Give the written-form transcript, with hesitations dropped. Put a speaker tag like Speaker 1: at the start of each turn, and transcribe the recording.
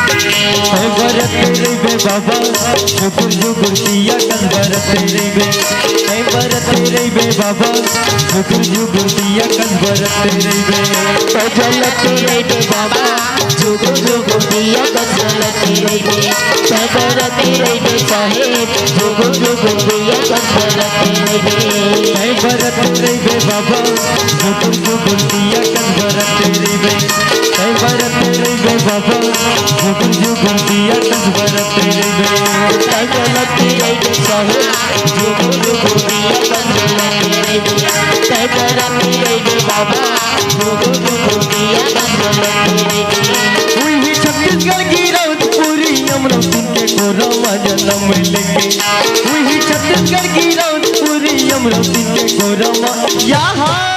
Speaker 1: भरत रे बे बाबा जुगुर जुगुर दिया कन भरत रे बे भरत रे बे बाबा जुगुर जुगुर दिया कन भरत रे बे
Speaker 2: जलत रे बे बाबा जुगुर जुगुर दिया कन जलत रे बे भरत रे बे साहेब जुगुर जुगुर दिया कन जलत रे बे
Speaker 1: भरत रे बे बाबा जुगुर जुगुर दिया कन भरत रे बे भरत रे बे बाबा जुगुर जुगुर दिया कन भरत रे बे
Speaker 2: जलत रे बे साहेब जुगुर जुगुर दिया कन जलत रे बे भरत रे बे बाबा जुगुर जुगुर दिया कन जलत रे बे
Speaker 1: वही छत्तीसगढ़ की राउतपुरी अमरावती के कोरमा जन्म लेके वही छत्तीसगढ़ की राउतपुरी अमरावती के कोरमा यहाँ